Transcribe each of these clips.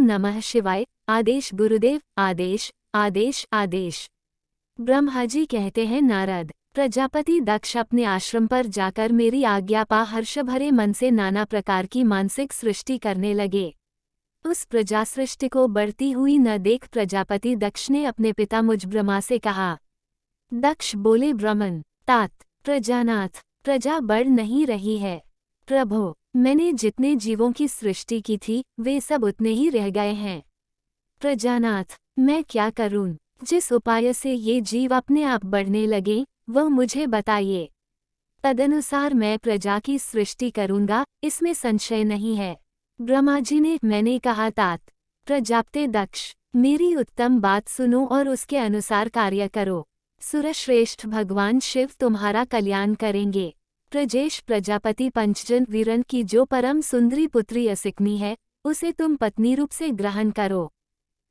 नमः शिवाय। आदेश गुरुदेव। आदेश आदेश आदेश। ब्रह्माजी कहते हैं, नारद, प्रजापति दक्ष अपने आश्रम पर जाकर मेरी आज्ञा पा हर्ष भरे मन से नाना प्रकार की मानसिक सृष्टि करने लगे। उस प्रजा सृष्टि को बढ़ती हुई न देख प्रजापति दक्ष ने अपने पिता मुझ ब्रह्मा से कहा। दक्ष बोले, ब्रह्मन तात प्रजानाथ, प्रजा बढ़ नहीं रही है। प्रभो, मैंने जितने जीवों की सृष्टि की थी वे सब उतने ही रह गए हैं। प्रजानाथ, मैं क्या करूं? जिस उपाय से ये जीव अपने आप बढ़ने लगे वह मुझे बताइए। तदनुसार मैं प्रजा की सृष्टि करूंगा, इसमें संशय नहीं है। ब्रह्मा जी ने मैंने कहा, तात प्रजापते दक्ष, मेरी उत्तम बात सुनो और उसके अनुसार कार्य करो। सुरश्रेष्ठ भगवान शिव तुम्हारा कल्याण करेंगे। प्रजेश प्रजापति पंचजन वीरन की जो परम सुंदरी पुत्री असिकनी है उसे तुम पत्नी रूप से ग्रहण करो।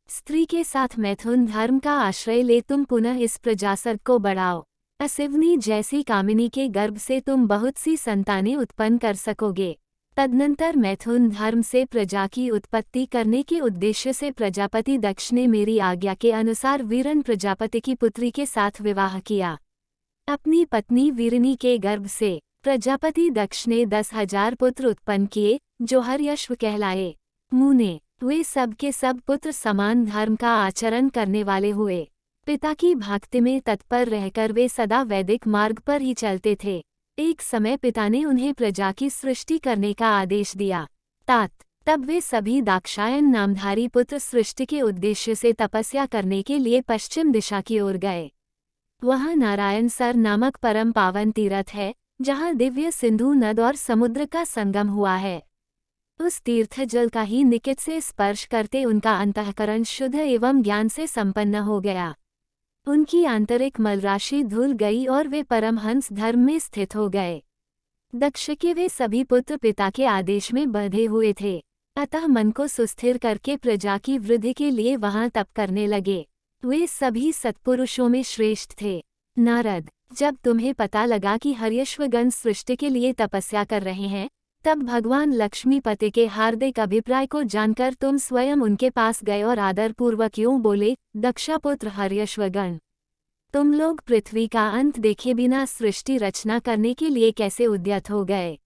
स्त्री के साथ मैथुन धर्म का आश्रय ले तुम पुनः इस प्रजासर्ग को बढ़ाओ। असिवनी जैसी कामिनी के गर्भ से तुम बहुत सी संतानें उत्पन्न कर सकोगे। तदनंतर मैथुन धर्म से प्रजा की उत्पत्ति करने के उद्देश्य से प्रजापति दक्ष ने मेरी आज्ञा के अनुसार वीरन प्रजापति की पुत्री के साथ विवाह किया। अपनी पत्नी वीरनी के गर्भ से प्रजापति दक्ष ने 10,000 पुत्र उत्पन्न किए जो हर्यश्व कहलाए। मुने, वे सब के सब पुत्र समान धर्म का आचरण करने वाले हुए। पिता की भक्ति में तत्पर रहकर वे सदा वैदिक मार्ग पर ही चलते थे। एक समय पिता ने उन्हें प्रजा की सृष्टि करने का आदेश दिया। तात, तब वे सभी दाक्षायन नामधारी पुत्र सृष्टि के उद्देश्य से तपस्या करने के लिए पश्चिम दिशा की ओर गए। वहाँ नारायण सर नामक परम पावन तीर्थ है, जहाँ दिव्य सिंधु नद और समुद्र का संगम हुआ है। उस तीर्थ जल का ही निकट से स्पर्श करते उनका अंतःकरण शुद्ध एवं ज्ञान से संपन्न हो गया। उनकी आंतरिक मलराशि धुल गई और वे परमहंस धर्म में स्थित हो गए। दक्ष के वे सभी पुत्र पिता के आदेश में बंधे हुए थे, अतः मन को सुस्थिर करके प्रजा की वृद्धि के लिए वहां तप करने लगे। वे सभी सत्पुरुषों में श्रेष्ठ थे। नारद, जब तुम्हें पता लगा कि हर्यश्वगण सृष्टि के लिए तपस्या कर रहे हैं, तब भगवान लक्ष्मीपति के हार्दिक अभिप्राय को जानकर तुम स्वयं उनके पास गए और आदरपूर्वक यूं बोले, दक्षापुत्र हर्यश्वगण, तुम लोग पृथ्वी का अंत देखे बिना सृष्टि रचना करने के लिए कैसे उद्यत हो गए?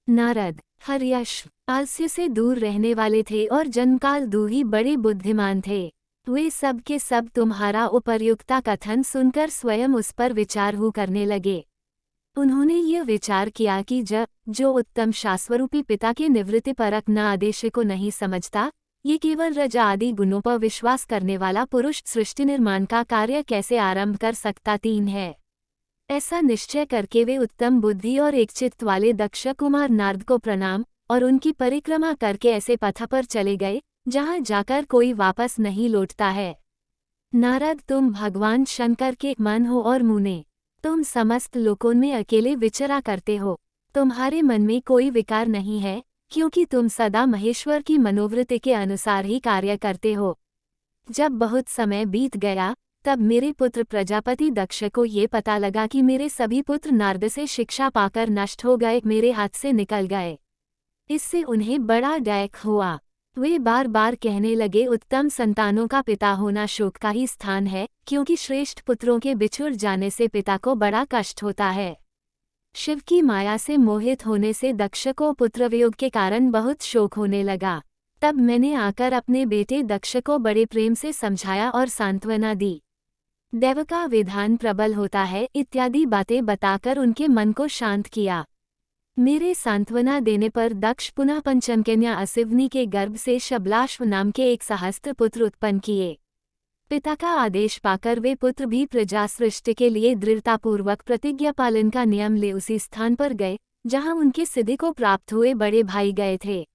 नारद, हर्यश्व आलस्य से दूर रहने वाले थे और जन्मकाल दो ही बड़े बुद्धिमान थे। वे सब के सब तुम्हारा उपर्युक्ता कथन सुनकर स्वयं उस पर विचार हो करने लगे। उन्होंने यह विचार किया कि जो उत्तम शास्वरूपी पिता के निवृत्ति परक न आदेश को नहीं समझता, ये केवल रजा आदि गुणों पर विश्वास करने वाला पुरुष सृष्टि निर्माण का कार्य कैसे आरंभ कर सकता तीन है। ऐसा निश्चय करके वे उत्तम बुद्धि और एक चित्त वाले दक्ष कुमार नारद को प्रणाम और उनकी परिक्रमा करके ऐसे पथ पर चले गए जहाँ जाकर कोई वापस नहीं लौटता है। नारद, तुम भगवान शंकर के मन हो और मुने, तुम समस्त लोकों में अकेले विचरा करते हो। तुम्हारे मन में कोई विकार नहीं है, क्योंकि तुम सदा महेश्वर की मनोवृत्ति के अनुसार ही कार्य करते हो। जब बहुत समय बीत गया तब मेरे पुत्र प्रजापति दक्ष को ये पता लगा कि मेरे सभी पुत्र नारद से शिक्षा पाकर नष्ट हो गए, मेरे हाथ से निकल गए। इससे उन्हें बड़ा डैक हुआ। वे बार बार कहने लगे, उत्तम संतानों का पिता होना शोक का ही स्थान है, क्योंकि श्रेष्ठ पुत्रों के बिछुड़ जाने से पिता को बड़ा कष्ट होता है। शिव की माया से मोहित होने से दक्ष को पुत्रवियोग के कारण बहुत शोक होने लगा। तब मैंने आकर अपने बेटे दक्ष को बड़े प्रेम से समझाया और सांत्वना दी। दैव का विधान प्रबल होता है इत्यादि बातें बताकर उनके मन को शांत किया। मेरे सांत्वना देने पर दक्ष पुनः पंचमकन्या असिवनी के गर्भ से शबलाश्व नाम के एक सहस्त्र पुत्र उत्पन्न किए। पिता का आदेश पाकर वे पुत्र भी प्रजा सृष्टि के लिए दृढ़तापूर्वक प्रतिज्ञा पालन का नियम ले उसी स्थान पर गए जहां उनके सिद्धि को प्राप्त हुए बड़े भाई गए थे।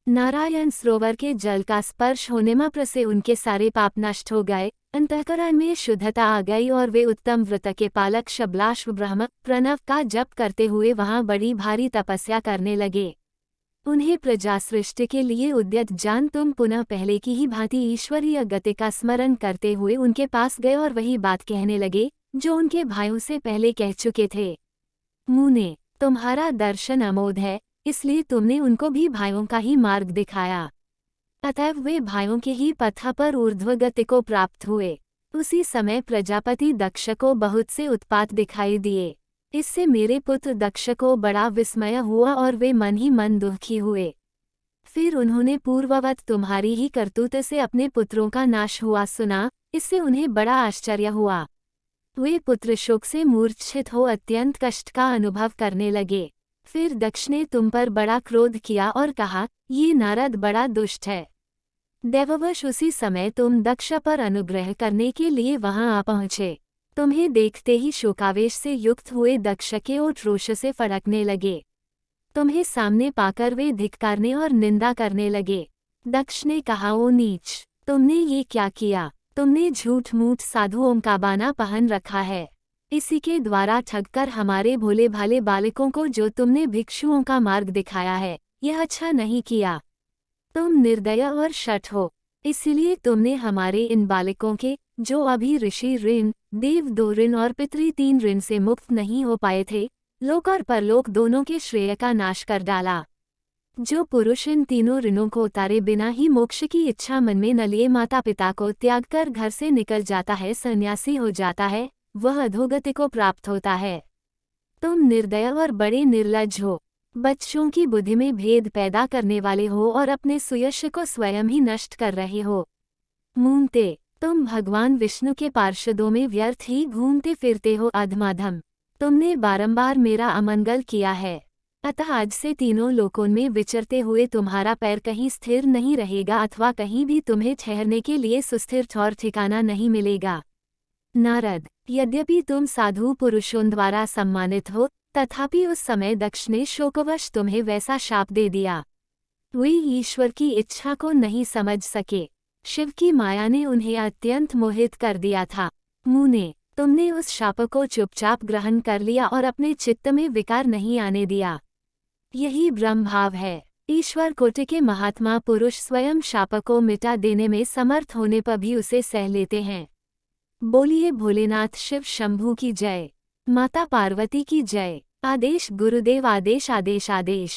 नारायण सरोवर के जल का स्पर्श होने मात्र से उनके सारे पाप नष्ट हो गए, अंतःकरण में शुद्धता आ गई और वे उत्तम व्रत के पालक शबलाश्व ब्रह्म प्रणव का जप करते हुए वहां बड़ी भारी तपस्या करने लगे। उन्हें प्रजा सृष्टि के लिए उद्यत जान तुम पुनः पहले की ही भांति ईश्वरीय गति का स्मरण करते हुए उनके पास गए और वही बात कहने लगे जो उनके भाइयों से पहले कह चुके थे। मुने, तुम्हारा दर्शन अमोघ है, इसलिए तुमने उनको भी भाइयों का ही मार्ग दिखाया। अतएव वे भाइयों के ही पथ पर ऊर्ध्वगति को प्राप्त हुए। उसी समय प्रजापति दक्ष को बहुत से उत्पात दिखाई दिए। इससे मेरे पुत्र दक्ष को बड़ा विस्मय हुआ और वे मन ही मन दुखी हुए। फिर उन्होंने पूर्ववत तुम्हारी ही करतूत से अपने पुत्रों का नाश हुआ सुना, इससे उन्हें बड़ा आश्चर्य हुआ। वे पुत्र शोक से मूर्छित हो अत्यंत कष्ट का अनुभव करने लगे। फिर दक्ष ने तुम पर बड़ा क्रोध किया और कहा, ये नारद बड़ा दुष्ट है। दैववश उसी समय तुम दक्ष पर अनुग्रह करने के लिए वहां आ पहुँचे। तुम्हें देखते ही शोकावेश से युक्त हुए दक्ष के ओठ रोष से फड़कने लगे। तुम्हें सामने पाकर वे धिक्कारने और निंदा करने लगे। दक्ष ने कहा, ओ नीच, तुमने ये क्या किया? तुमने झूठ मूठ साधुओं का बाना पहन रखा है। इसी के द्वारा ठगकर हमारे भोले भाले बालकों को जो तुमने भिक्षुओं का मार्ग दिखाया है, यह अच्छा नहीं किया। तुम निर्दय और शठ हो। इसलिए तुमने हमारे इन बालकों के, जो अभी ऋषि ऋण, देव 2 ऋण और पितृ 3 ऋण से मुक्त नहीं हो पाए थे, लोक और परलोक दोनों के श्रेय का नाश कर डाला। जो पुरुष इन तीनों ऋणों को उतारे बिना ही मोक्ष की इच्छा मन में न लिए माता पिता को त्याग कर घर से निकल जाता है, सन्यासी हो जाता है, वह अधोगति को प्राप्त होता है। तुम निर्दय और बड़े निर्लज्ज हो, बच्चों की बुद्धि में भेद पैदा करने वाले हो और अपने सुयश को स्वयं ही नष्ट कर रहे हो। मूंगते, तुम भगवान विष्णु के पार्षदों में व्यर्थ ही घूमते फिरते हो अधमाधम। तुमने बारंबार मेरा अमंगल किया है, अतः आज से तीनों लोकों में विचरते हुए तुम्हारा पैर कहीं स्थिर नहीं रहेगा अथवा कहीं भी तुम्हें ठहरने के लिए सुस्थिर और ठिकाना नहीं मिलेगा। नारद, यद्यपि तुम साधु पुरुषों द्वारा सम्मानित हो, तथापि उस समय दक्ष ने शोकवश तुम्हें वैसा शाप दे दिया। वे ईश्वर की इच्छा को नहीं समझ सके। शिव की माया ने उन्हें अत्यंत मोहित कर दिया था। मुने, तुमने उस शाप को चुपचाप ग्रहण कर लिया और अपने चित्त में विकार नहीं आने दिया। यही ब्रह्म भाव है। ईश्वर कोटि के महात्मा पुरुष स्वयं शाप को मिटा देने में समर्थ होने पर भी उसे सह लेते हैं। बोलिए भोलेनाथ शिव शंभू की जय, माता पार्वती की जय। आदेश गुरुदेव, आदेश आदेश आदेश।